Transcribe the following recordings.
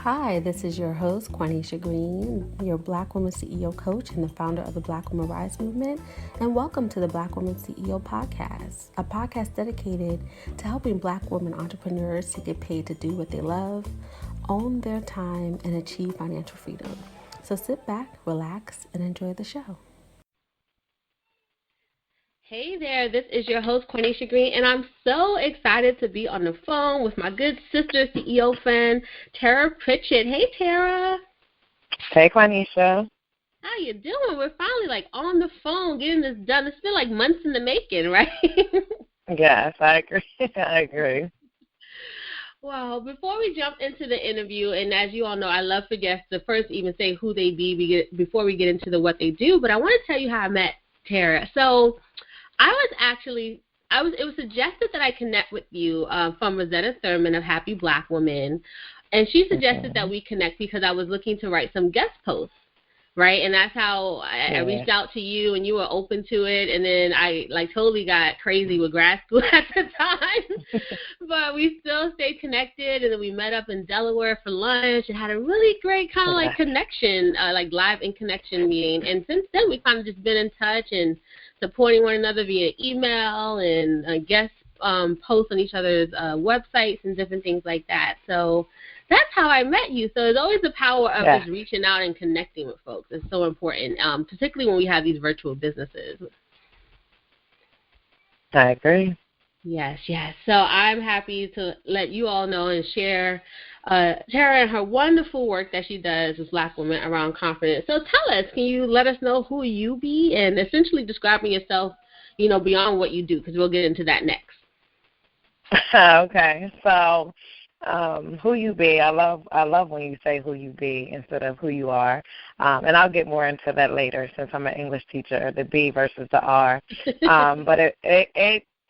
Hi, this is your host, Quanisha Green, your Black Woman CEO coach and the founder of the Black Woman Rise movement, and welcome to the Black Woman CEO podcast, a podcast dedicated to helping Black women entrepreneurs to get paid to do what they love, own their time, and achieve financial freedom. So sit back, relax, and enjoy the show. Hey there, this is your host, Quanisha Green, and I'm so excited to be on the phone with my good sister, CEO friend, Taria Pritchett. Hey, Tara. Hey, Quanisha. How you doing? We're finally on the phone getting this done. It's been months in the making, right? Yes, I agree. I agree. Well, before we jump into the interview, and as you all know, I love for guests to first even say who they be before we get into what they do, but I want to tell you how I met Tara. So it was suggested that I connect with you from Rosetta Thurman of Happy Black Woman, and she suggested that we connect because I was looking to write some guest posts, right? And that's how I reached out to you, and you were open to it, and then I totally got crazy with grad school at the time, but we still stayed connected, and then we met up in Delaware for lunch and had a really great kind of connection, live in connection meeting, and since then we've kind of just been in touch and supporting one another via email and guest posts on each other's websites and different things like that. So that's how I met you. So it's always the power of just reaching out and connecting with folks. It's so important, particularly when we have these virtual businesses. I agree. Yes. So I'm happy to let you all know and share Tara and her wonderful work that she does with Black women around confidence. So tell us, can you let us know who you be and essentially describing yourself, beyond what you do, because we'll get into that next. Okay. So who you be, I love when you say who you be instead of who you are. And I'll get more into that later since I'm an English teacher, the B versus the R. But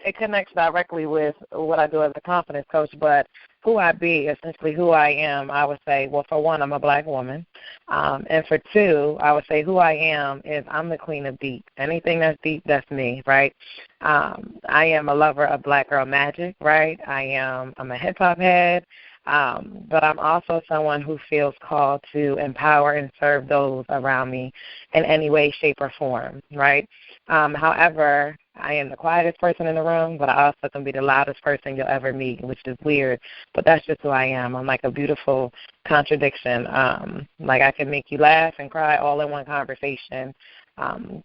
it connects directly with what I do as a confidence coach, but who I be, essentially who I am, I would say, well, for one, I'm a Black woman. And for two, I would say who I am is I'm the queen of deep. Anything that's deep, that's me, right? I am a lover of Black girl magic, right? I'm a hip-hop head, but I'm also someone who feels called to empower and serve those around me in any way, shape, or form, right? However, I am the quietest person in the room, but I also can be the loudest person you'll ever meet, which is weird, but that's just who I am. I'm like a beautiful contradiction. I can make you laugh and cry all in one conversation,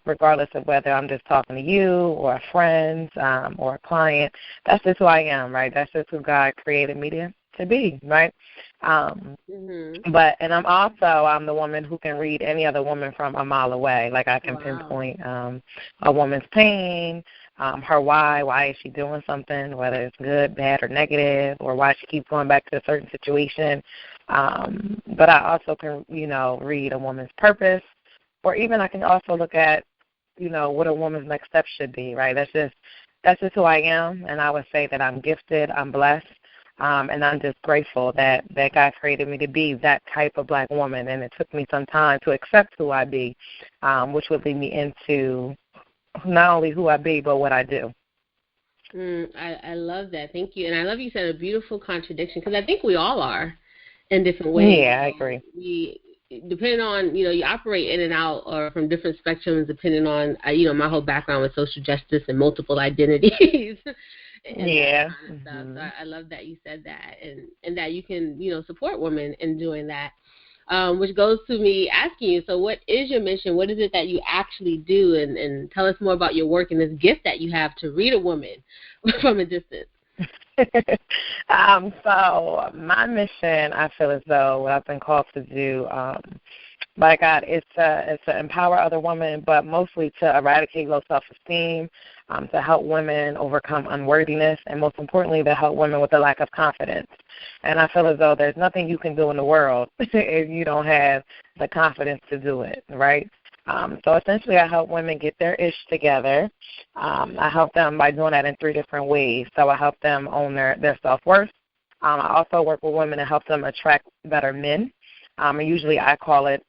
regardless of whether I'm just talking to you or a friend or a client. That's just who I am, right? That's just who God created me to be, right? But I'm the woman who can read any other woman from a mile away. I can pinpoint a woman's pain, her why is she doing something, whether it's good, bad, or negative, or why she keeps going back to a certain situation. But I also can, read a woman's purpose, or even I can also look at, what a woman's next step should be, right? That's just who I am, and I would say that I'm gifted, I'm blessed. And I'm just grateful that God created me to be that type of Black woman, and it took me some time to accept who I be, which would lead me into not only who I be, but what I do. I love that. Thank you. And I love you said a beautiful contradiction, because I think we all are in different ways. Yeah, I agree. Depending on, you operate in and out or from different spectrums, depending on, my whole background with social justice and multiple identities. And that kind of stuff. So I love that you said that, and that you can, support women in doing that, which goes to me asking you, so what is your mission? What is it that you actually do? And tell us more about your work and this gift that you have to read a woman from a distance. So my mission, I feel as though what I've been called to do, by God, it's to empower other women, but mostly to eradicate low self-esteem, to help women overcome unworthiness, and most importantly, to help women with a lack of confidence. And I feel as though there's nothing you can do in the world if you don't have the confidence to do it, right? So essentially I help women get their ish together. I help them by doing that in three different ways. So I help them own their self-worth. I also work with women to help them attract better men. And usually I call it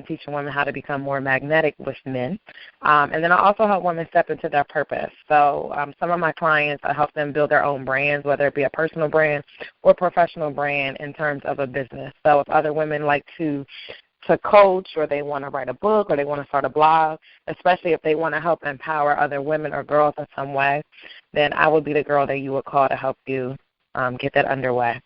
teaching women how to become more magnetic with men. And then I also help women step into their purpose. So some of my clients, I help them build their own brands, whether it be a personal brand or professional brand in terms of a business. So if other women like to coach, or they want to write a book, or they want to start a blog, especially if they want to help empower other women or girls in some way, then I would be the girl that you would call to help you get that underway.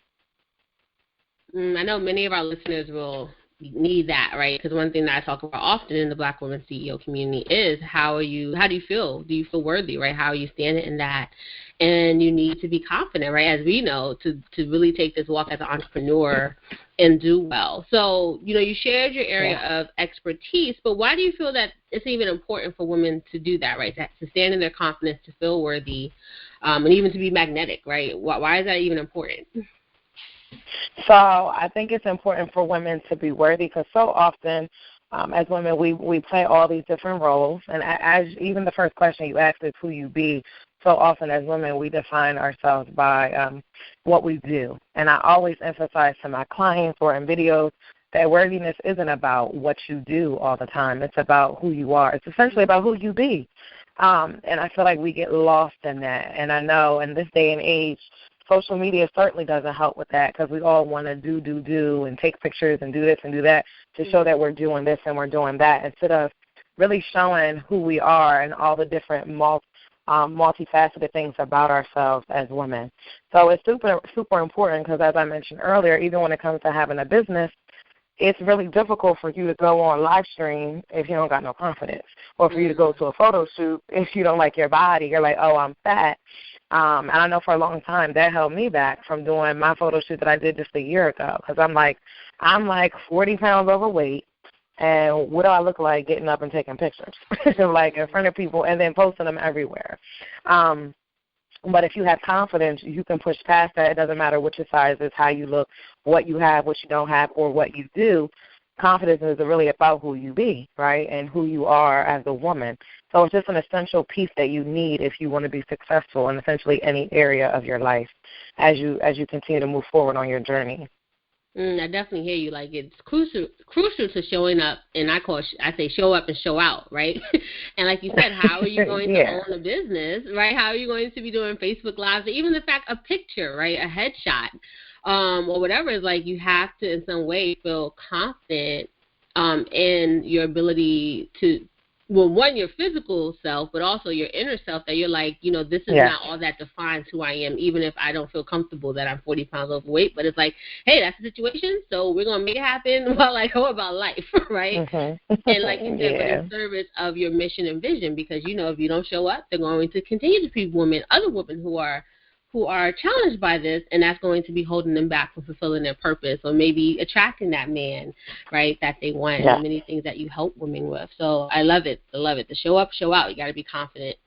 I know many of our listeners will need that, right? Because one thing that I talk about often in the Black Women CEO community is how do you feel? Do you feel worthy, right? How are you standing in that? And you need to be confident, right? As we know, to really take this walk as an entrepreneur and do well. So, you shared your area of expertise, but why do you feel that it's even important for women to do that, right? To stand in their confidence, to feel worthy, and even to be magnetic, right? Why is that even important? So I think it's important for women to be worthy, because so often as women we play all these different roles. And as even the first question you asked is who you be. So often as women we define ourselves by what we do. And I always emphasize to my clients or in videos that worthiness isn't about what you do all the time. It's about who you are. It's essentially about who you be. And I feel like we get lost in that. And I know in this day and age, social media certainly doesn't help with that, because we all want to do and take pictures and do this and do that to show that we're doing this and we're doing that, instead of really showing who we are and all the different multifaceted things about ourselves as women. So it's super, super important, because as I mentioned earlier, even when it comes to having a business, it's really difficult for you to go on live stream if you don't got no confidence, or for you to go to a photo shoot if you don't like your body. You're like, oh, I'm fat. And I know for a long time that held me back from doing my photo shoot that I did just a year ago, because I'm like 40 pounds overweight, and what do I look like getting up and taking pictures, like in front of people and then posting them everywhere? But if you have confidence, you can push past that. It doesn't matter what your size is, how you look, what you have, what you don't have, or what you do. Confidence is really about who you be, right, and who you are as a woman. So it's just an essential piece that you need if you want to be successful in essentially any area of your life as you continue to move forward on your journey. I definitely hear you. Like, it's crucial to showing up, and I say show up and show out, right? And like you said, how are you going to own a business, right? How are you going to be doing Facebook Lives, or even the fact a picture, right, a headshot, or whatever. Is like, you have to in some way feel confident in your ability to, well, one, your physical self, but also your inner self, that you're like, this is not all that defines who I am, even if I don't feel comfortable that I'm 40 pounds overweight. But it's like, hey, that's the situation, so we're going to make it happen while I go about life, right? Mm-hmm. And like you said, but in service of your mission and vision, because, if you don't show up, they're going to continue to be other women who are challenged by this, and that's going to be holding them back from fulfilling their purpose, or maybe attracting that man, right, that they want, and many things that you help women with. So I love it. To show up, show out. You got to be confident.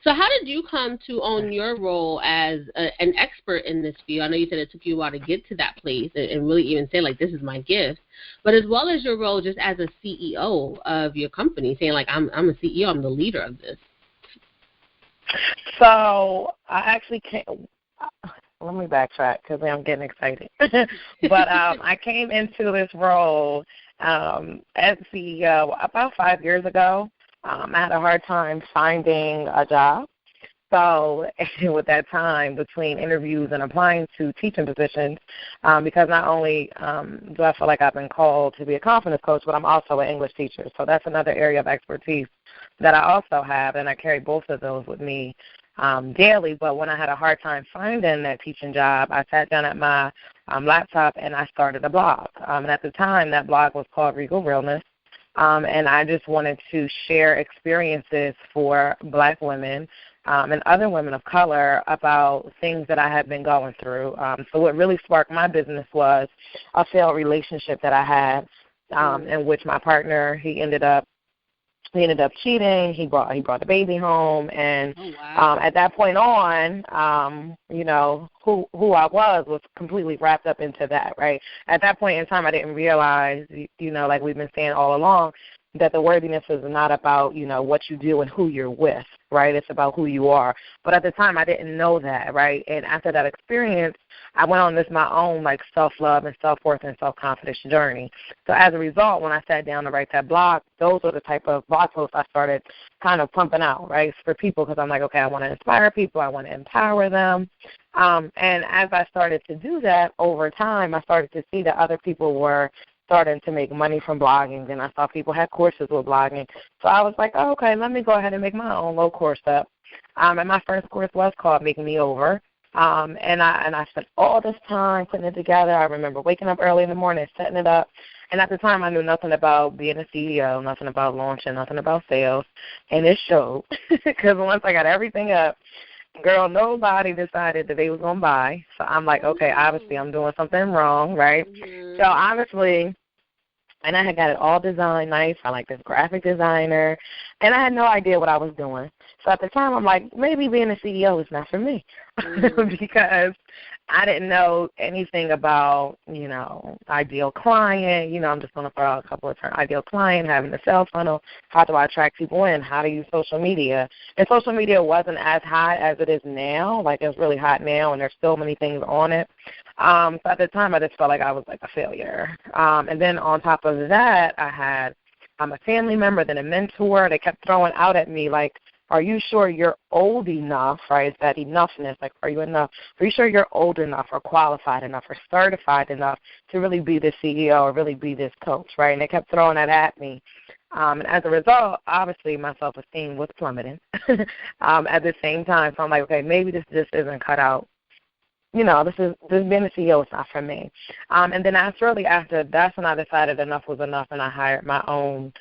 So how did you come to own your role as an expert in this field? I know you said it took you a while to get to that place and really even say, like, this is my gift, but as well as your role just as a CEO of your company, saying, like, I'm a CEO, I'm the leader of this. So I actually let me backtrack because I'm getting excited. But I came into this role as CEO about 5 years ago. I had a hard time finding a job. So with that time between interviews and applying to teaching positions, because not only do I feel like I've been called to be a confidence coach, but I'm also an English teacher. So that's another area of expertise that I also have, and I carry both of those with me daily. But when I had a hard time finding that teaching job, I sat down at my laptop and I started a blog. And at the time, that blog was called Regal Realness. And I just wanted to share experiences for Black women and other women of color about things that I had been going through. So what really sparked my business was a failed relationship that I had, in which my partner, he ended up cheating. He brought a baby home, and at that point on, who I was completely wrapped up into that, right? At that point in time, I didn't realize, like we've been saying all along, that the worthiness is not about, what you do and who you're with, right? It's about who you are. But at the time, I didn't know that, right? And after that experience, I went on my own, self-love and self-worth and self-confidence journey. So as a result, when I sat down to write that blog, those are the type of blog posts I started kind of pumping out, right, for people, because I'm like, okay, I want to inspire people. I want to empower them. And as I started to do that over time, I started to see that other people were starting to make money from blogging. Then I saw people had courses with blogging. So I was like, oh, okay, let me go ahead and make my own little course up. And my first course was called Make Me Over. And I spent all this time putting it together. I remember waking up early in the morning, setting it up. And at the time, I knew nothing about being a CEO, nothing about launching, nothing about sales. And it showed, because once I got everything up, girl, nobody decided that they was going to buy. So I'm like, okay, obviously I'm doing something wrong, right? Mm-hmm. So obviously, and I had got it all designed nice. I like this graphic designer, and I had no idea what I was doing. So at the time, I'm like, maybe being a CEO is not for me, because I didn't know anything about, ideal client. I'm just going to throw out a couple of terms. Ideal client, having a sales funnel, how do I attract people in, how to use social media. And social media wasn't as hot as it is now. It's really hot now, and there's so many things on it. So at the time, I just felt like I was like a failure. And then on top of that, I had a family member, then a mentor. They kept throwing out at me are you sure you're old enough, right? It's that enoughness. Are you enough? Are you sure you're old enough or qualified enough or certified enough to really be the CEO or really be this coach, right? And they kept throwing that at me. And as a result, obviously, my self-esteem was plummeting at the same time. So I'm like, okay, maybe this just isn't cut out. This being a CEO is not for me. And then that's when I decided enough was enough, and I hired my own,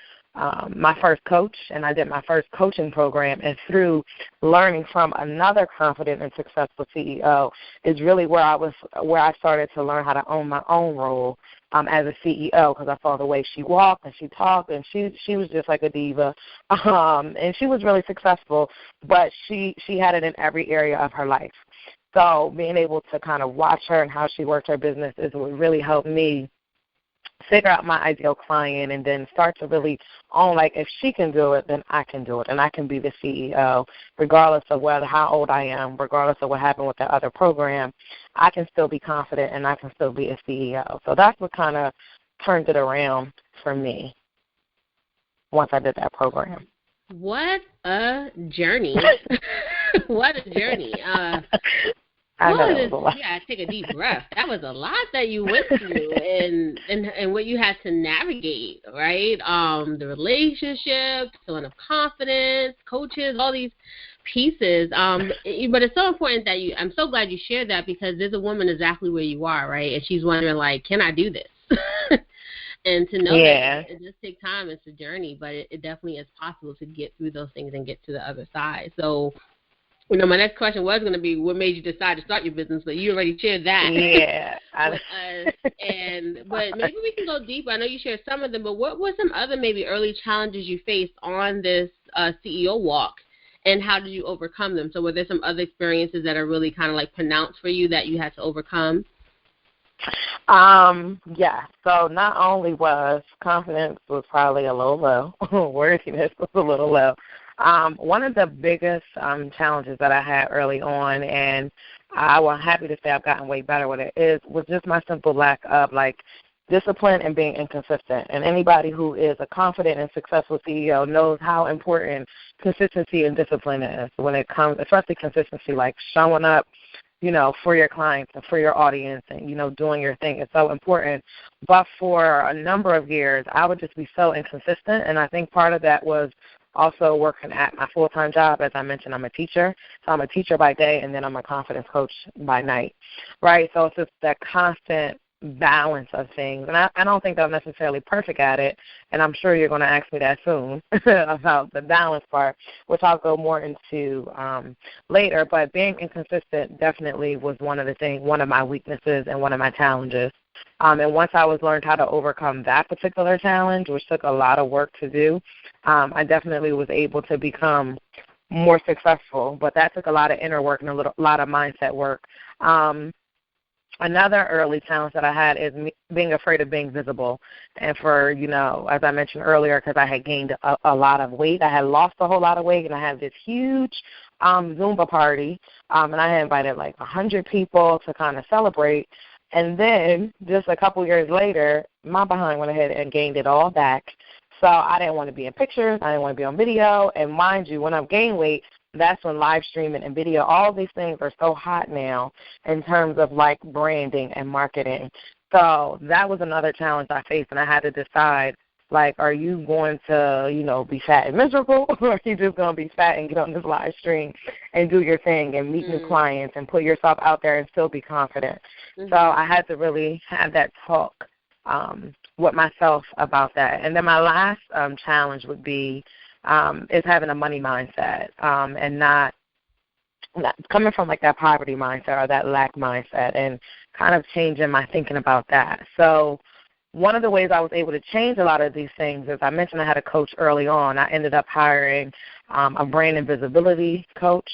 my first coach, and I did my first coaching program. And through learning from another confident and successful CEO is really where I started to learn how to own my own role as a CEO, because I saw the way she walked and she talked, and she was just like a diva, and she was really successful, but she had it in every area of her life. So being able to kind of watch her and how she worked her business is what really helped me figure out my ideal client, and then start to really own, if she can do it, then I can do it, and I can be the CEO, regardless of how old I am, regardless of what happened with that other program. I can still be confident, and I can still be a CEO. So that's what kind of turned it around for me once I did that program. What a journey. What a journey. I know. Yeah, take a deep breath. That was a lot that you went through and what you had to navigate, right? The relationships, feeling of confidence, coaches, all these pieces. But it's so important that I'm so glad you shared that, because there's a woman exactly where you are, right? And she's wondering, can I do this? And to know that it does take time, it's a journey, but it definitely is possible to get through those things and get to the other side. So, my next question was going to be, what made you decide to start your business? But you already shared that with us. But maybe we can go deeper. I know you shared some of them, but what were some other maybe early challenges you faced on this CEO walk, and how did you overcome them? So were there some other experiences that are really kind of pronounced for you that you had to overcome? Yeah. So not only was confidence was probably a little low, worthiness was a little low. One of the biggest challenges that I had early on, and I was happy to say I've gotten way better with it, was just my simple lack of discipline and being inconsistent. And anybody who is a confident and successful CEO knows how important consistency and discipline is when it comes, especially consistency, showing up, for your clients and for your audience and, doing your thing. It's so important. But for a number of years, I would just be so inconsistent, and I think part of that was also working at my full-time job. As I mentioned, I'm a teacher. So I'm a teacher by day, and then I'm a confidence coach by night, right? So it's just that constant balance of things. And I don't think that I'm necessarily perfect at it, and I'm sure you're going to ask me that soon about the balance part, which I'll go more into later. But being inconsistent definitely was one of my weaknesses and one of my challenges. And once I learned how to overcome that particular challenge, which took a lot of work to do, I definitely was able to become more successful. But that took a lot of inner work and a lot of mindset work. Another early challenge that I had is being afraid of being visible. And for, as I mentioned earlier, because I had gained a lot of weight, I had lost a whole lot of weight, and I had this huge Zumba party, and I had invited like 100 people to kind of celebrate. And then just a couple years later, my behind went ahead and gained it all back. So I didn't want to be in pictures. I didn't want to be on video. And mind you, when I've gained weight, that's when live streaming and video, all these things are so hot now in terms of like branding and marketing. So that was another challenge I faced, and I had to decide, like, are you going to, be fat and miserable, or are you just going to be fat and get on this live stream and do your thing and meet new clients and put yourself out there and still be confident? So I had to really have that talk with myself about that. And then my last challenge would be is having a money mindset and not coming from like that poverty mindset or that lack mindset, and kind of changing my thinking about that. So one of the ways I was able to change a lot of these things is I mentioned I had a coach early on. I ended up hiring a brand and visibility coach,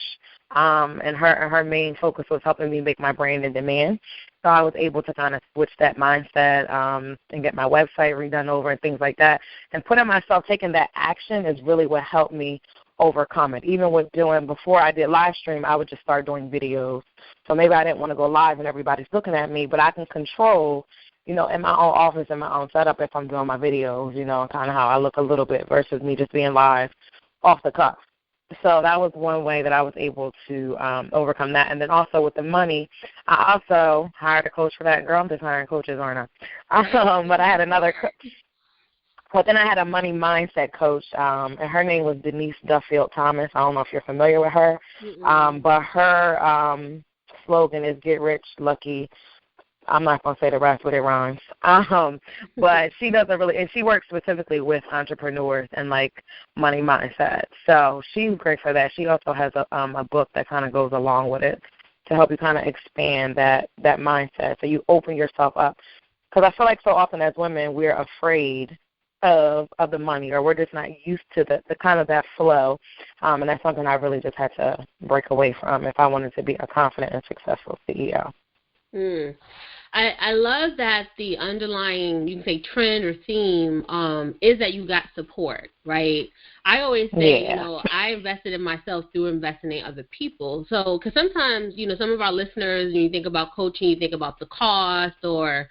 and her main focus was helping me make my brand in demand. So I was able to kind of switch that mindset and get my website redone over and things like that. And putting myself, taking that action is really what helped me overcome it. Even with before I did live stream, I would just start doing videos. So maybe I didn't want to go live and everybody's looking at me, but I can control, in my own office, in my own setup, if I'm doing my videos, kind of how I look a little bit versus me just being live off the cuff. So that was one way that I was able to overcome that. And then also with the money, I also hired a coach for that. Girl, I'm just hiring coaches, aren't I? But I had another But then I had a money mindset coach, and her name was Denise Duffield Thomas. I don't know if you're familiar with her. But her slogan is get rich, lucky. I'm not going to say the rest, but it rhymes. But she doesn't really, and she works specifically with entrepreneurs and like money mindset. So she's great for that. She also has a book that kind of goes along with it to help you kind of expand that mindset. So you open yourself up. Because I feel like so often as women, we're afraid of the money, or we're just not used to the kind of that flow. And that's something I really just had to break away from if I wanted to be a confident and successful CEO. I love that the underlying, you can say, trend or theme is that you got support, right? I always say, I invested in myself through investing in other people. So, because sometimes, some of our listeners, when you think about coaching, you think about the cost or,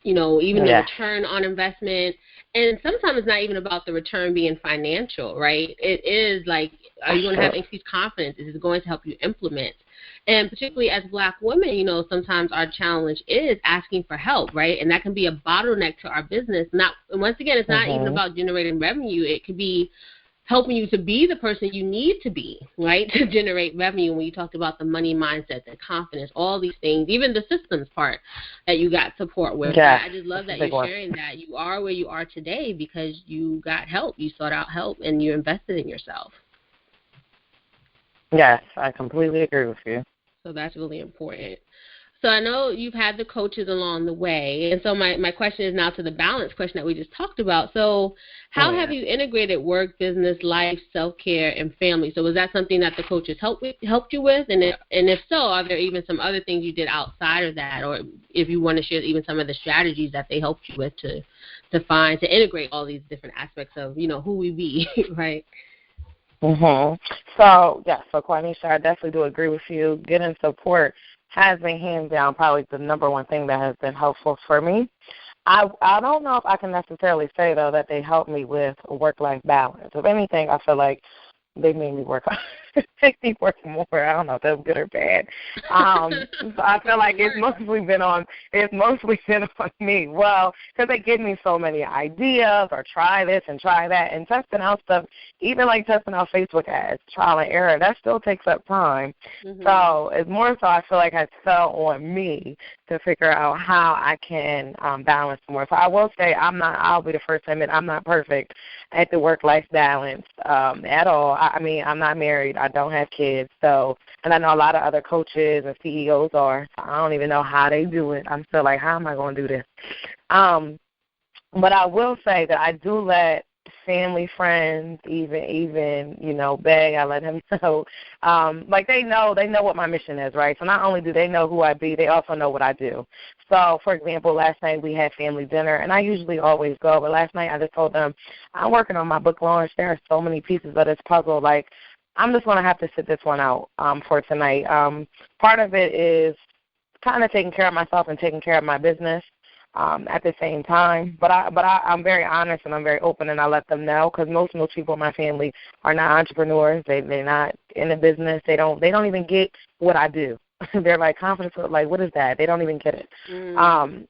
even the return on investment. And sometimes it's not even about the return being financial, right? It is like, are you going to have increased confidence? Is it going to help you implement? And particularly as Black women, sometimes our challenge is asking for help, right? And that can be a bottleneck to our business. Once again, it's not even about generating revenue. It could be helping you to be the person you need to be, right, to generate revenue. When you talked about the money mindset, the confidence, all these things, even the systems part that you got support with. Yeah, I just love that you're sharing that. You are where you are today because you got help. You sought out help, and you invested in yourself. Yes, I completely agree with you. So that's really important. So I know you've had the coaches along the way, and so my question is now to the balance question that we just talked about. So how have you integrated work, business, life, self-care, and family? So was that something that the coaches helped you with? And if so, are there even some other things you did outside of that, or if you want to share even some of the strategies that they helped you with to integrate all these different aspects of, who we be, right? So, Quanisha, I definitely do agree with you. Getting support has been hands down probably the number one thing that has been helpful for me. I don't know if I can necessarily say, though, that they helped me with work-life balance. If anything, I feel like they made me work more. I don't know if that's good or bad. So I feel like it's mostly been on me. Well, because they give me so many ideas, or try this and try that, and testing out stuff, even like testing out Facebook ads, trial and error, that still takes up time. So it's more so I feel like it fell on me to figure out how I can balance more. So I will say I'll be the first to admit I'm not perfect at the work-life balance at all. I mean, I'm not married. I don't have kids. So, and I know a lot of other coaches and CEOs are. So I don't even know how they do it. I'm still like, how am I going to do this? But I will say that I do let family, friends, even Bay, I let him know. Like they know what my mission is, right? So not only do they know who I be, they also know what I do. So, for example, last night we had family dinner, and I usually always go, but last night I just told them I'm working on my book launch. There are so many pieces of this puzzle. Like, I'm just going to have to sit this one out for tonight. Part of it is kind of taking care of myself and taking care of my business at the same time. But I'm very honest and I'm very open, and I let them know, because most people in my family are not entrepreneurs. They're not in the business. They don't even get what I do. They're like, confidence, like, what is that? They don't even get it.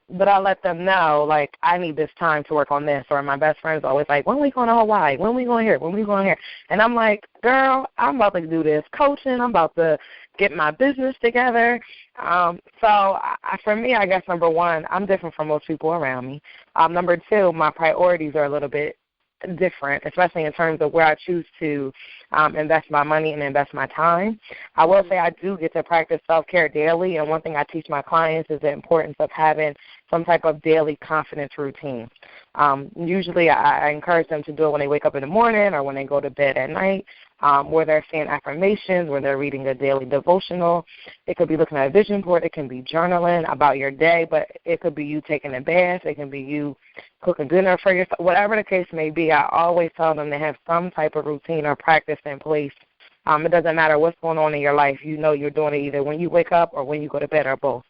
But I let them know, like, I need this time to work on this. Or my best friend's always like, when we going to Hawaii? When we going here? When we going here? And I'm like, girl, I'm about to do this coaching. I'm about to get my business together. For me, I guess, number one, I'm different from most people around me. Number two, my priorities are a little bit different, especially in terms of where I choose to invest my money and invest my time. I will say I do get to practice self-care daily, and one thing I teach my clients is the importance of having some type of daily confidence routine. Usually I encourage them to do it when they wake up in the morning or when they go to bed at night, where they're saying affirmations, where they're reading a daily devotional. It could be looking at a vision board. It can be journaling about your day, but it could be you taking a bath. It can be you cooking dinner for yourself. Whatever the case may be, I always tell them to have some type of routine or practice in place. It doesn't matter what's going on in your life. You know you're doing it either when you wake up or when you go to bed, or both.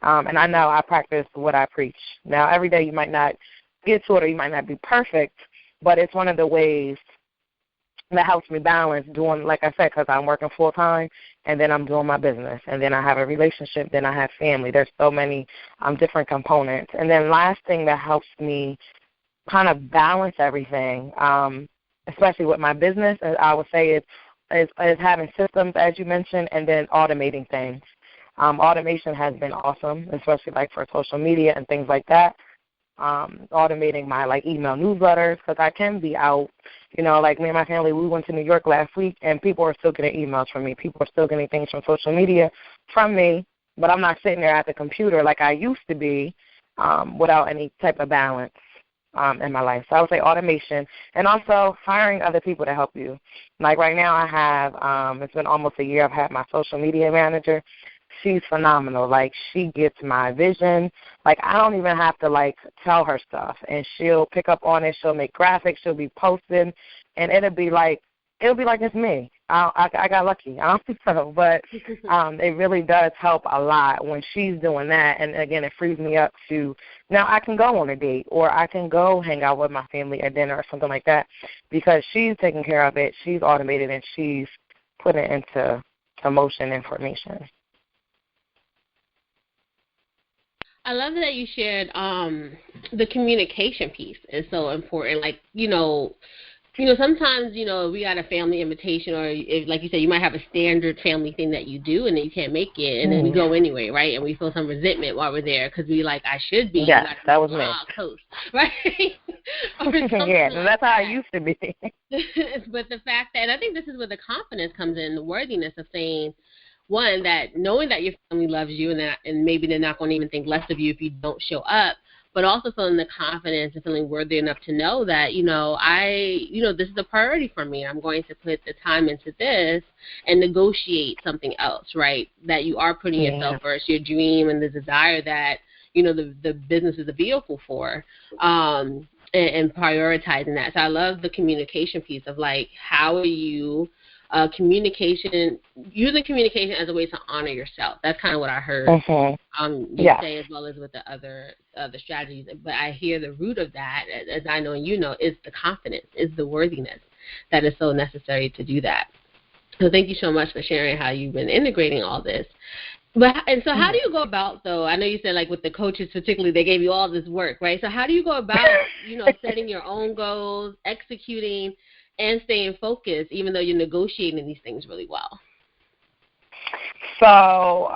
And I know I practice what I preach. Now, every day you might not get to it or you might not be perfect, but it's one of the ways that helps me balance doing, like I said, because I'm working full-time, and then I'm doing my business, and then I have a relationship, then I have family. There's so many different components. And then last thing that helps me kind of balance everything, especially with my business, I would say is having systems, as you mentioned, and then automating things. Automation has been awesome, especially like for social media and things like that. Automating my email newsletters, because I can be out, like me and my family, we went to New York last week, and people are still getting emails from me. People are still getting things from social media from me, but I'm not sitting there at the computer like I used to be without any type of balance in my life. So I would say automation, and also hiring other people to help you. Like right now I have, it's been almost a year I've had my social media manager. She's phenomenal. She gets my vision. I don't even have to, tell her stuff, and she'll pick up on it. She'll make graphics. She'll be posting, and it'll be like it's me. I got lucky. I don't think so, but it really does help a lot when she's doing that. And, again, it frees me up to now I can go on a date, or I can go hang out with my family at dinner or something like that, because she's taking care of it. She's automated, and she's putting it into motion and formation. I love that you shared the communication piece is so important. Sometimes, we got a family invitation, or if, like you said, you might have a standard family thing that you do, and then you can't make it, and then we go anyway, right? And we feel some resentment while we're there because we I should be. Yes, that was me. Coast, right? Yeah, and that's how I used to be. But the fact that, and I think this is where the confidence comes in, the worthiness of saying, one, that knowing that your family loves you, and maybe they're not going to even think less of you if you don't show up, but also feeling the confidence and feeling worthy enough to know that, this is a priority for me. I'm going to put the time into this and negotiate something else, right? That you are putting yourself first, your dream and the desire that, the business is a vehicle for, and prioritizing that. So I love the communication piece of how are you using communication as a way to honor yourself. That's kind of what I heard you say, as well as with the other strategies. But I hear the root of that, as I know and is the confidence, is the worthiness that is so necessary to do that. So thank you so much for sharing how you've been integrating all this. And so how do you go about, though, I know you said with the coaches particularly, they gave you all this work, right? So how do you go about, setting your own goals, executing, and staying focused, even though you're negotiating these things really well? So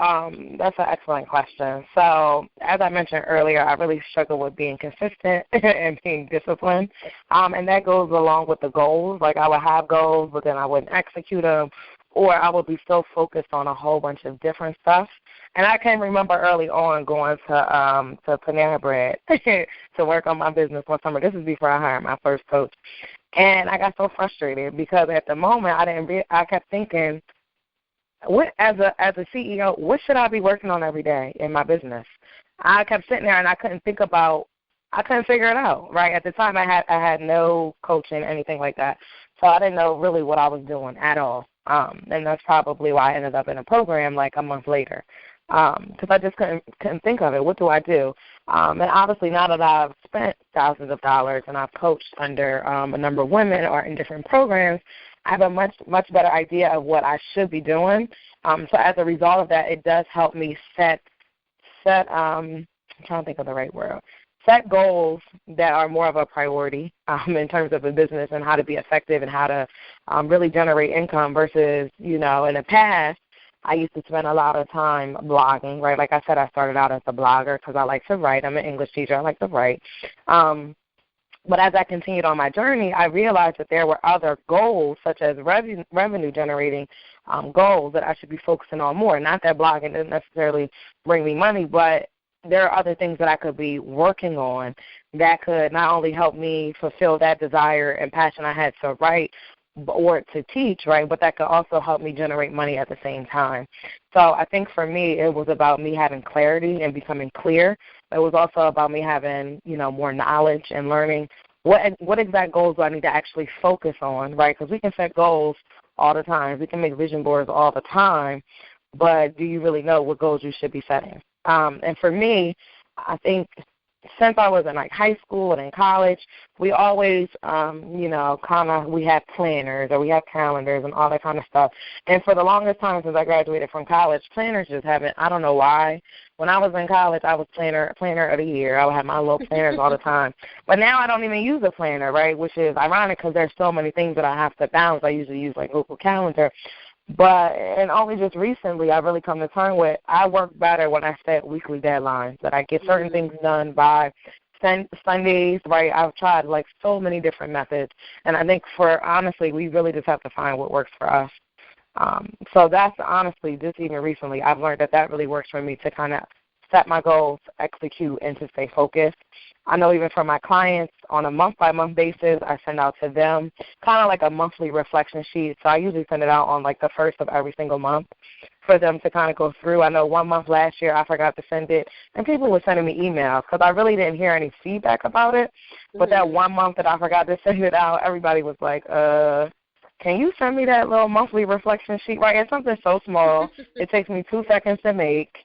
that's an excellent question. So as I mentioned earlier, I really struggle with being consistent and being disciplined, and that goes along with the goals. I would have goals, but then I wouldn't execute them, or I would be so focused on a whole bunch of different stuff. And I can remember early on going to Panera Bread to work on my business one summer. This is before I hired my first coach. And I got so frustrated because at the moment I kept thinking, as a CEO, what should I be working on every day in my business? I kept sitting there and I couldn't figure it out. Right at the time, I had no coaching, anything like that, so I didn't know really what I was doing at all. And that's probably why I ended up in a program like a month later, because I just couldn't think of it. What do I do? And obviously, now that I've spent thousands of dollars and I've coached under a number of women or in different programs, I have a much better idea of what I should be doing. So as a result of that, it does help me set I'm trying to think of the right word. Set goals that are more of a priority in terms of a business and how to be effective and how to really generate income versus, in the past, I used to spend a lot of time blogging, right? Like I said, I started out as a blogger because I like to write. I'm an English teacher. I like to write. But as I continued on my journey, I realized that there were other goals, such as revenue-generating goals, that I should be focusing on more. Not that blogging didn't necessarily bring me money, but there are other things that I could be working on that could not only help me fulfill that desire and passion I had to write or to teach, right, but that could also help me generate money at the same time. So I think for me, it was about me having clarity and becoming clear. It was also about me having, more knowledge and learning what exact goals do I need to actually focus on, right, because we can set goals all the time. We can make vision boards all the time, but do you really know what goals you should be setting? And for me, I think since I was in like high school and in college, we always, we have planners or we have calendars and all that kind of stuff. And for the longest time since I graduated from college, planners just haven't, I don't know why. When I was in college, I was planner of the year. I would have my little planners all the time. But now I don't even use a planner, right, which is ironic because there's so many things that I have to balance. I usually use like Google Calendar. And only just recently I've really come to terms with I work better when I set weekly deadlines, that I get certain things done by Sundays, right? I've tried like so many different methods, and I think honestly, we really just have to find what works for us. So that's honestly, just even recently, I've learned that really works for me to kind of set my goals, execute, and to stay focused. I know even for my clients, on a month-by-month basis, I send out to them kind of like a monthly reflection sheet. So I usually send it out on like the first of every single month for them to kind of go through. I know one month last year I forgot to send it, and people were sending me emails because I really didn't hear any feedback about it. But that one month that I forgot to send it out, everybody was like, can you send me that little monthly reflection sheet? Right, it's something so small. It takes me 2 seconds to make.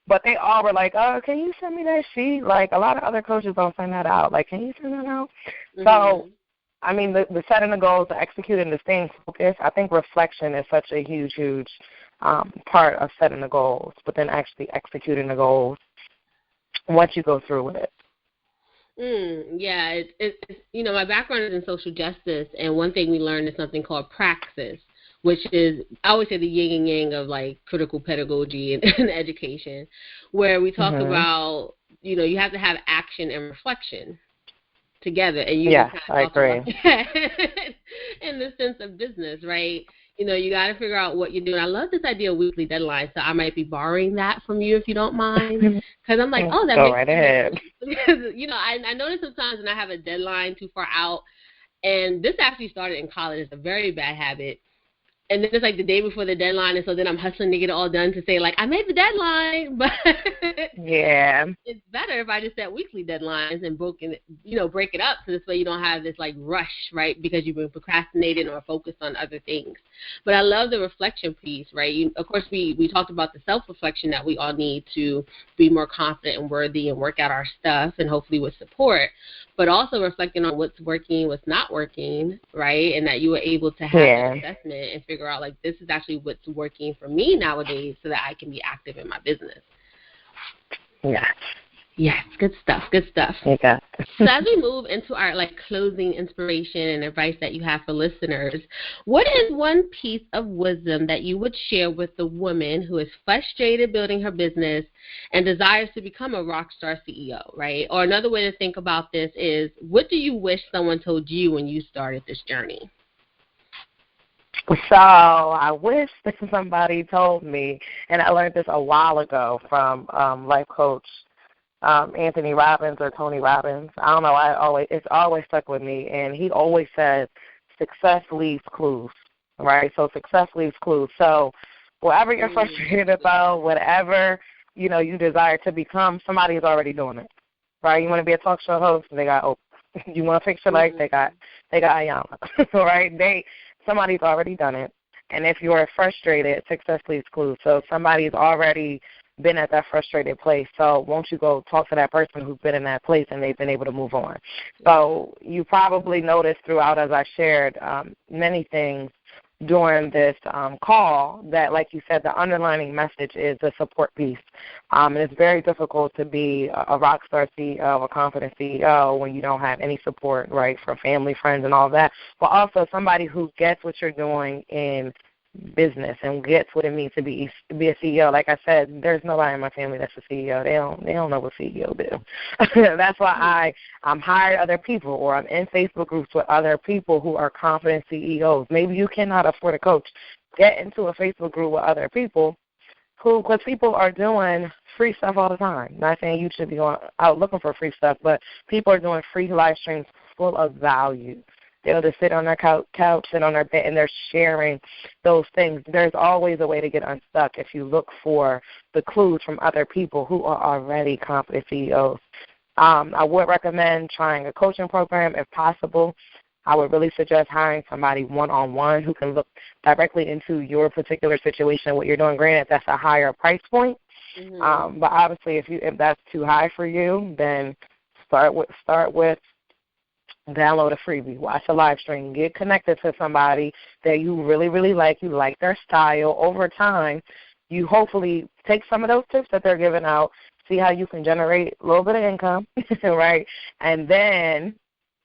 But they all were like, can you send me that sheet? Like, a lot of other coaches don't send that out. Like, can you send that out? Mm-hmm. So, I mean, the setting the goals, the executing, the staying focused, I think reflection is such a huge, huge part of setting the goals, but then actually executing the goals once you go through with it. Yeah, it's my background is in social justice, and one thing we learned is something called praxis, which is, I always say, the yin and yang of like critical pedagogy and education, where we talk about, you have to have action and reflection together. And you kind of I agree. In the sense of business, right? You got to figure out what you're doing. I love this idea of weekly deadlines, so I might be borrowing that from you if you don't mind, because I'm like, that go makes right ahead. Because, I notice sometimes when I have a deadline too far out, and this actually started in college. It's a very bad habit. And then it's like the day before the deadline, and so then I'm hustling to get it all done to say, like, I made the deadline. But yeah, it's better if I just set weekly deadlines and break it up, so this way you don't have this, like, rush, right, because you've been procrastinating or focused on other things. But I love the reflection piece, right? Of course, we talked about the self-reflection that we all need to be more confident and worthy and work out our stuff, and hopefully with support, but also reflecting on what's working, what's not working, right, and that you were able to have an assessment and figure out, like, this is actually what's working for me nowadays so that I can be active in my business. Yes, good stuff. Okay. So as we move into our, like, closing inspiration and advice that you have for listeners, what is one piece of wisdom that you would share with the woman who is frustrated building her business and desires to become a rock star CEO, right? Or another way to think about this is, what do you wish someone told you when you started this journey? So I wish that somebody told me, and I learned this a while ago from life coach Anthony Robbins or Tony Robbins. I don't know. It's always stuck with me. And he always says success leaves clues, right? So success leaves clues. So whatever you're frustrated about, whatever, you desire to become, somebody is already doing it, right? You want to be a talk show host, they got Oprah. You want to fix your life, they got Ayana, right? Somebody's already done it. And if you are frustrated, success leaves clues. So somebody's already been at that frustrated place. So won't you go talk to that person who's been in that place and they've been able to move on? So you probably noticed throughout, as I shared, many things during this call that, like you said, the underlining message is the support piece. And it's very difficult to be a rock star CEO, a confident CEO, when you don't have any support, right, from family, friends, and all that, but also somebody who gets what you're doing in business and gets what it means to be a CEO. Like I said, there's nobody in my family that's a CEO. They don't know what CEO do. That's why I'm hired other people, or I'm in Facebook groups with other people who are confident CEOs. Maybe you cannot afford a coach. Get into a Facebook group with other people because people are doing free stuff all the time. Not saying you should be going out looking for free stuff, but people are doing free live streams full of value. They'll just sit on their couch, sit on their bed, and they're sharing those things. There's always a way to get unstuck if you look for the clues from other people who are already confident CEOs. I would recommend trying a coaching program if possible. I would really suggest hiring somebody one-on-one who can look directly into your particular situation, what you're doing. Granted, that's a higher price point, but obviously if that's too high for you, then start with download a freebie, watch a live stream, get connected to somebody that you really, really like. You like their style. Over time, you hopefully take some of those tips that they're giving out, see how you can generate a little bit of income, right, and then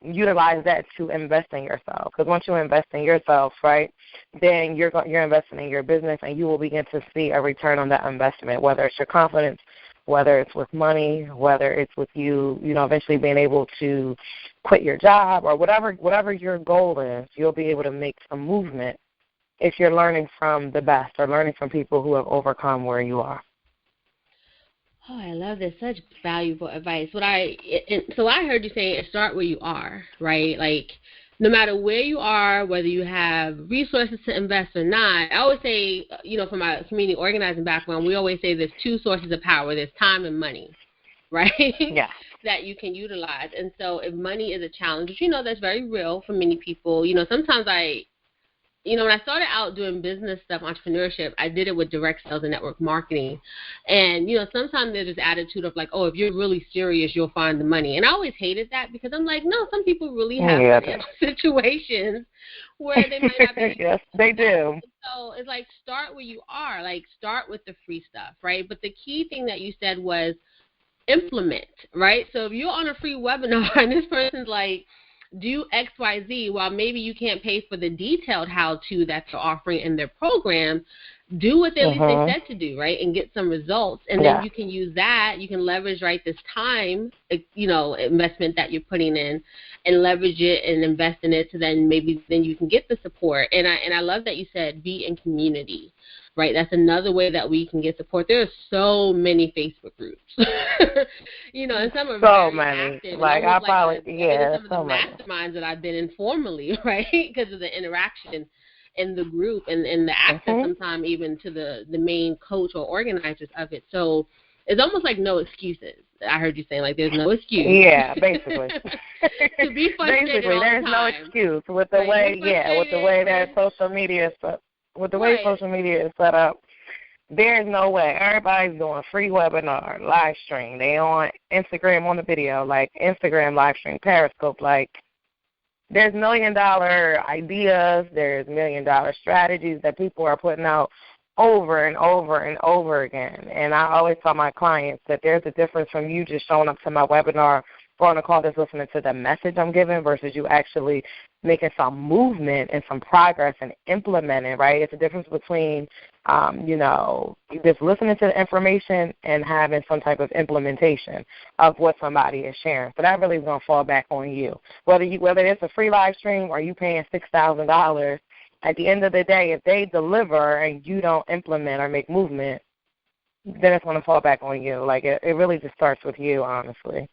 utilize that to invest in yourself. Because once you invest in yourself, right, then you're investing in your business, and you will begin to see a return on that investment, whether it's your confidence, whether it's with money, whether it's with you eventually being able to quit your job, or whatever your goal is. You'll be able to make some movement if you're learning from the best or learning from people who have overcome where you are. Oh, I love this. Such valuable advice. So I heard you saying start where you are, right? Like, no matter where you are, whether you have resources to invest or not. I always say, from my community organizing background, we always say there's two sources of power. There's time and money, right? Yeah. That you can utilize. And so if money is a challenge, which that's very real for many people, sometimes when I started out doing business stuff, entrepreneurship, I did it with direct sales and network marketing. And, sometimes there's this attitude of like, oh, if you're really serious, you'll find the money. And I always hated that because I'm like, no, some people really have situations where they might not be. Yes, they do. So it's like, start where you are. Like, start with the free stuff, right? But the key thing that you said was implement, right? So if you're on a free webinar and this person's like, do X, Y, Z, while maybe you can't pay for the detailed how-to that they're offering in their program, do what at least they said to do, right, and get some results. And then you can use that. You can leverage, right, this time, investment that you're putting in, and leverage it and invest in it, so then you can get the support. And I love that you said be in community. Right, that's another way that we can get support. There are so many Facebook groups, and some are so very many. active. Like I probably, some of so the masterminds that I've been in formally, right, because of the interaction in the group and the access sometimes even to the main coach or organizers of it. So it's almost like no excuses. I heard you saying like there's no excuse. Yeah, basically. To be frustrated basically, there's no excuse with the way that social media is set. With the way social media is set up, there's no way. Everybody's doing free webinar, live stream. They on Instagram on the video, like Instagram live stream, Periscope. Like, there's $1 million ideas. There's $1 million strategies that people are putting out over and over and over again. And I always tell my clients that there's a difference from you just showing up to my webinar or on a call just listening to the message I'm giving versus you actually making some movement and some progress and implementing, right? It's a difference between, just listening to the information and having some type of implementation of what somebody is sharing. So that really is going to fall back on you. Whether it's a free live stream or you paying $6,000, at the end of the day, if they deliver and you don't implement or make movement, then it's going to fall back on you. Like, it really just starts with you, honestly.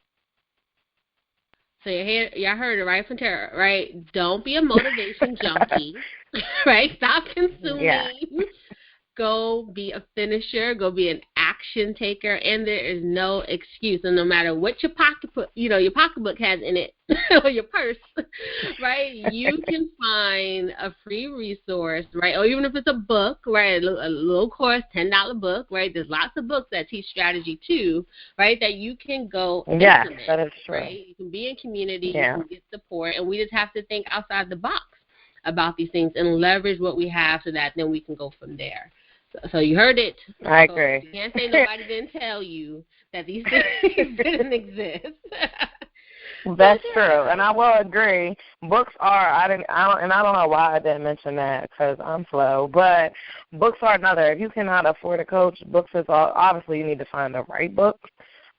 So y'all heard it right from Tara, right? Don't be a motivation junkie, right? Stop consuming. Yeah. Go be a finisher. Go be an action taker. And there is no excuse. And no matter what your pocketbook has in it, or your purse, right? You can find a free resource, right? Or even if it's a book, right? A little course, $10 book, right? There's lots of books that teach strategy too, right? That you can go implement. That is true. Right? You can be in community. You can get support, and we just have to think outside the box about these things and leverage what we have so that then we can go from there. So you heard it. I agree. You can't say nobody didn't tell you that these things didn't exist. That's true, and I will agree. Books are. I don't know why I didn't mention that because I'm slow. But books are another. If you cannot afford a coach, books is obviously you need to find the right books.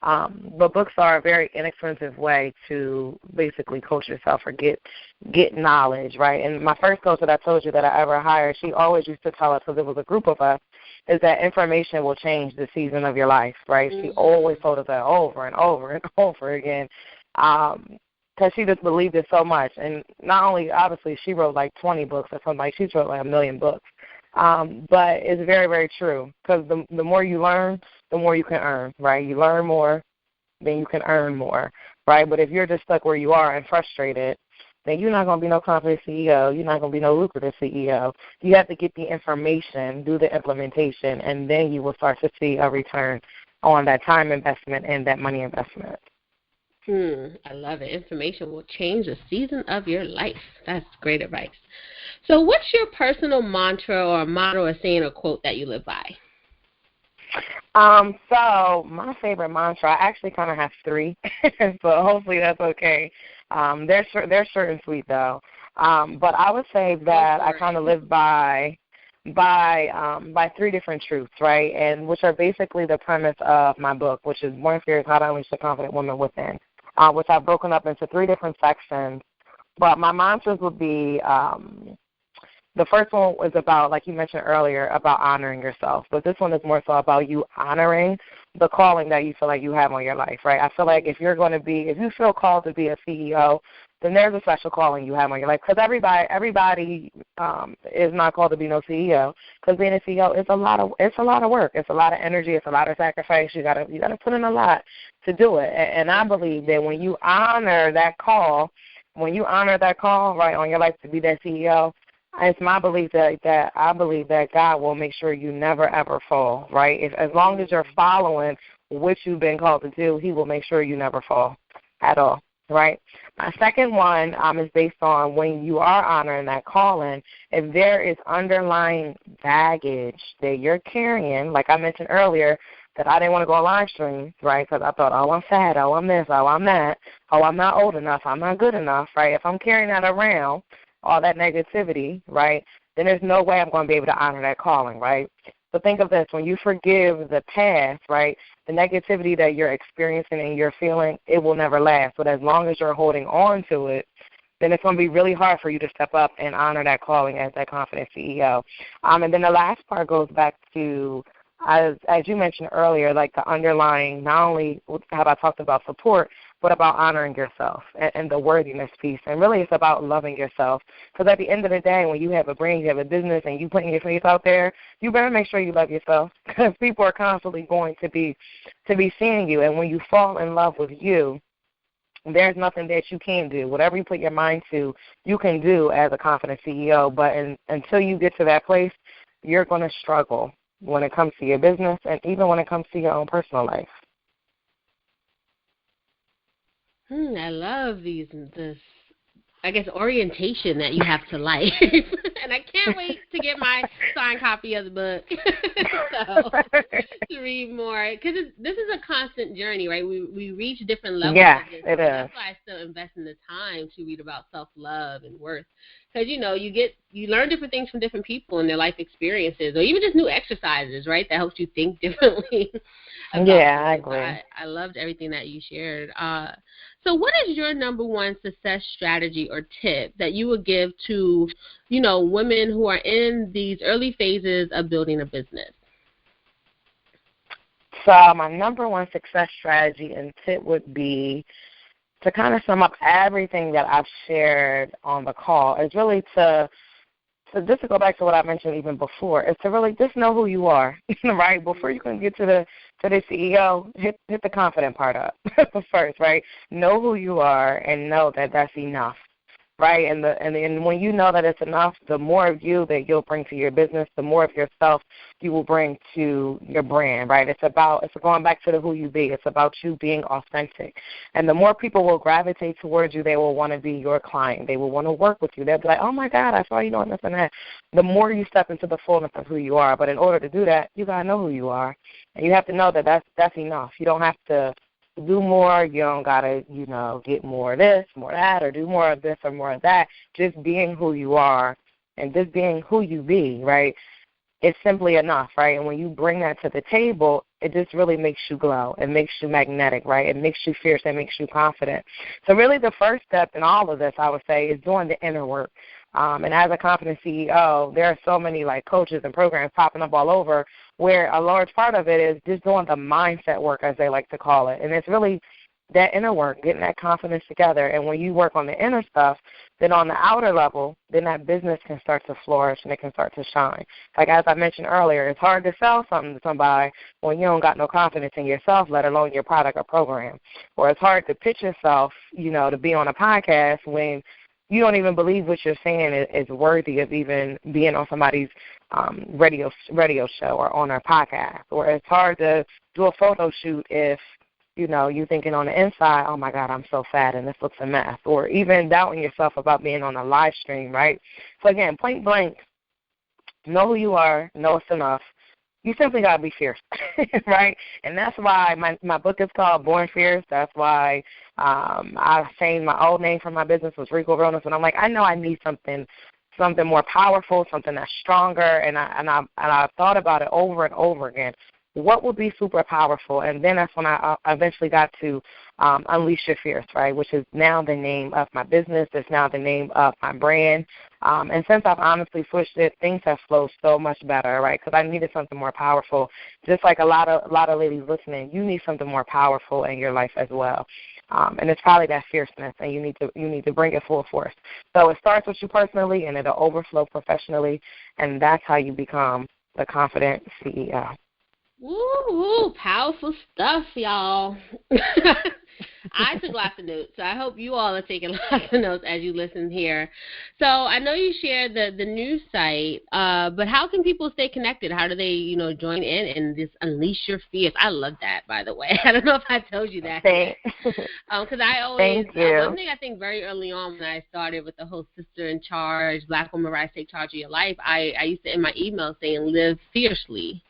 But books are a very inexpensive way to basically coach yourself or get knowledge, right? And my first coach that I told you that I ever hired, she always used to tell us, because it was a group of us, is that information will change the season of your life, right? Mm-hmm. She always told us that over and over and over again because she just believed it so much. And not only, obviously, she wrote like 20 books or something, like she wrote like 1 million books. But it's very, very true because the more you learn, the more you can earn, right? You learn more, then you can earn more, right? But if you're just stuck where you are and frustrated, then you're not going to be no confident CEO. You're not going to be no lucrative CEO. You have to get the information, do the implementation, and then you will start to see a return on that time investment and that money investment. I love it. Information will change the season of your life. That's great advice. So what's your personal mantra or motto or saying or quote that you live by? So my favorite mantra, I actually kind of have 3, so hopefully that's okay. They're short and sweet though. But I would say that I kind of live by 3 different truths, right? And which are basically the premise of my book, which is Born Fearless: How to Unleash the Confident Woman Within, which I've broken up into 3 different sections. But my mantras would be, the first one was about, like you mentioned earlier, about honoring yourself. But this one is more so about you honoring the calling that you feel like you have on your life, right? I feel like if you feel called to be a CEO, then there's a special calling you have on your life. Because everybody is not called to be no CEO. Because being a CEO is a lot of work. It's a lot of energy. It's a lot of sacrifice. You gotta put in a lot to do it. And I believe that when you honor that call, right, on your life to be that CEO, it's my belief that I believe that God will make sure you never, ever fall, right? As long as you're following what you've been called to do, he will make sure you never fall at all, right? My second one is based on when you are honoring that calling, if there is underlying baggage that you're carrying, like I mentioned earlier, that I didn't want to go on live stream, right, because I thought, I'm fat, I'm this, I'm that, I'm not old enough, I'm not good enough, right? If I'm carrying that around, all that negativity, right, then there's no way I'm going to be able to honor that calling, right? So think of this. When you forgive the past, right, the negativity that you're experiencing and you're feeling, it will never last. But as long as you're holding on to it, then it's going to be really hard for you to step up and honor that calling as that confident CEO. And then the last part goes back to, as you mentioned earlier, like the underlying, not only have I talked about support, but about honoring yourself and the worthiness piece. And really it's about loving yourself. Because at the end of the day, when you have a brand, you have a business, and you putting your face out there, you better make sure you love yourself because people are constantly going to be seeing you. And when you fall in love with you, there's nothing that you can't do. Whatever you put your mind to, you can do as a confident CEO. But until you get to that place, you're going to struggle when it comes to your business and even when it comes to your own personal life. I love this, I guess, orientation that you have to life. And I can't wait to get my signed copy of the book to read more. Because this is a constant journey, right? We reach different levels. Yeah, of this. It is. That's why I still invest in the time to read about self-love and worth. Because, you learn different things from different people and their life experiences, or even just new exercises, right, that helps you think differently. Yeah, I agree. I loved everything that you shared. So what is your number one success strategy or tip that you would give to, women who are in these early phases of building a business? So my number one success strategy and tip would be to kind of sum up everything that I've shared on the call is really to just to go back to what I mentioned even before, is to really just know who you are, right? Before you can get to the CEO, hit the confident part up first, right? Know who you are and know that that's enough, right? And when you know that it's enough, the more of you that you'll bring to your business, the more of yourself you will bring to your brand, right? It's going back to the who you be. It's about you being authentic. And the more people will gravitate towards you, they will want to be your client. They will want to work with you. They'll be like, oh, my God, I saw you doing this and that. The more you step into the fullness of who you are. But in order to do that, you got to know who you are. And you have to know that that's enough. You don't have to do more. You don't got to, get more of this, more of that, or do more of this or more of that. Just being who you are and just being who you be, right, it's simply enough, right? And when you bring that to the table, it just really makes you glow. It makes you magnetic, right? It makes you fierce. It makes you confident. So really the first step in all of this, I would say, is doing the inner work. And as a confident CEO, there are so many like coaches and programs popping up all over where a large part of it is just doing the mindset work, as they like to call it. And it's really that inner work, getting that confidence together. And when you work on the inner stuff, then on the outer level, then that business can start to flourish and it can start to shine. Like as I mentioned earlier, it's hard to sell something to somebody when you don't got no confidence in yourself, let alone your product or program. Or it's hard to pitch yourself, to be on a podcast when you don't even believe what you're saying is worthy of even being on somebody's radio show or on our podcast. Or it's hard to do a photo shoot if, you're thinking on the inside, oh, my God, I'm so fat and this looks a mess. Or even doubting yourself about being on a live stream, right? So, again, point blank, know who you are, know it's enough. You simply got to be fierce, right? And that's why my book is called Born Fierce. That's why I changed my old name for my business was Rico Realness. And I'm like, I know I need something more powerful, something that's stronger. And I thought about it over and over again. What would be super powerful? And then that's when I eventually got to Unleash Your Fierce, right, which is now the name of my business. It's now the name of my brand. And since I've honestly switched it, things have flowed so much better, right, because I needed something more powerful. Just like a lot of ladies listening, you need something more powerful in your life as well. And it's probably that fierceness, and you need to bring it full force. So it starts with you personally, and it'll overflow professionally, and that's how you become the confident CEO. Woo, powerful stuff, y'all. I took lots of notes, so I hope you all are taking lots of notes as you listen here. So I know you shared the news site, but how can people stay connected? How do they, join in and just unleash your fears? I love that, by the way. I don't know if I told you that. Because I always, one thing I think very early on when I started with the whole sister in charge, Black woman rise, take charge of your life, I used to end my email saying live fiercely.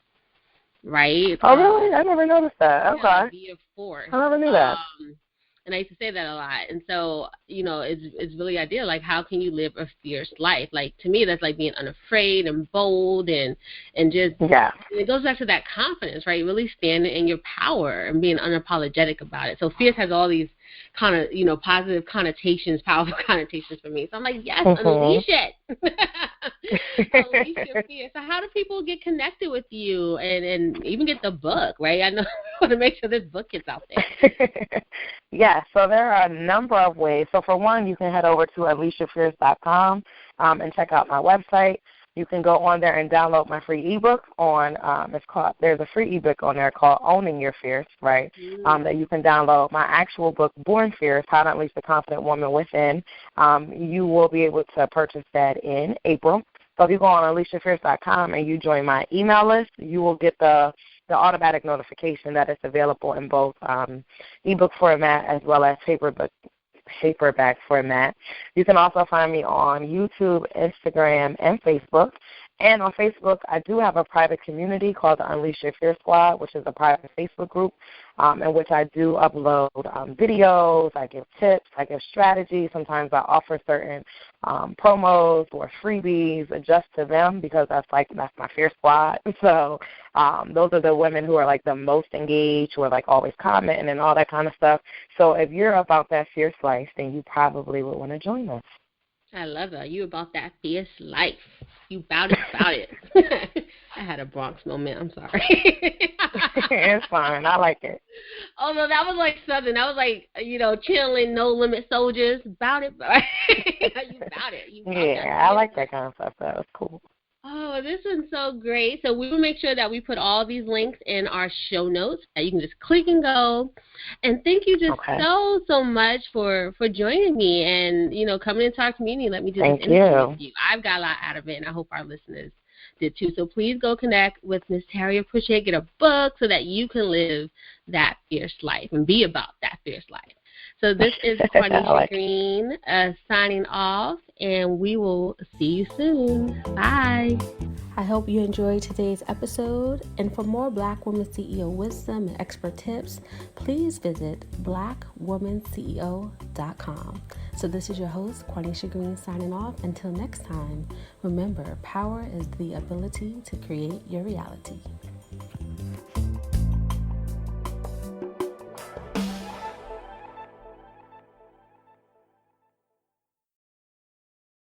Right? Oh, really? I never noticed that. Okay. Be a force. I never knew that. And I used to say that a lot. And so, it's really ideal. Like, how can you live a fierce life? Like, to me, that's like being unafraid and bold and just, yeah. And it goes back to that confidence, right? Really standing in your power and being unapologetic about it. So fierce has all these kind of, positive connotations, powerful connotations for me. So I'm like, yes, unleash it. Unleash your fear. So how do people get connected with you and even get the book, right? I know I want to make sure this book gets out there. Yeah, so there are a number of ways. So for one, you can head over to unleashyourfierce.com and check out my website. You can go on there and download my free ebook on there's a free ebook on there called Owning Your Fierce, right? That you can download. My actual book, Born Fierce, How to Unleash the Confident Woman Within. You will be able to purchase that in April. So if you go on unleashyourfierce.com and you join my email list, you will get the automatic notification that it's available in both ebook format as well as paperback format. You can also find me on YouTube, Instagram, and Facebook. And on Facebook, I do have a private community called the Unleash Your Fear Squad, which is a private Facebook group in which I do upload videos, I give tips, I give strategies. Sometimes I offer certain promos or freebies just to them because that's my Fear Squad. So those are the women who are like the most engaged, who are like always commenting and all that kind of stuff. So if you're about that fierce life, then you probably would want to join us. I love it. You about that fierce life. You about it. I had a Bronx moment. I'm sorry. It's fine. I like it. Oh, no, that was like Southern. That was like, channeling No Limit Soldiers. About it. You about it. Yeah, I like that kind of stuff. That was cool. Oh, this one's so great. So we will make sure that we put all these links in our show notes that you can just click and go. And thank you just so much for joining me and, coming into our community. Let me do this interview with you. I've got a lot out of it, and I hope our listeners did too. So please go connect with Miss Taria Pritchett, get a book so that you can live that fierce life and be about that fierce life. So this is Quanisha Green signing off, and we will see you soon. Bye. I hope you enjoyed today's episode. And for more Black Woman CEO wisdom and expert tips, please visit blackwomanceo.com. So this is your host, Quanisha Green, signing off. Until next time, remember, power is the ability to create your reality.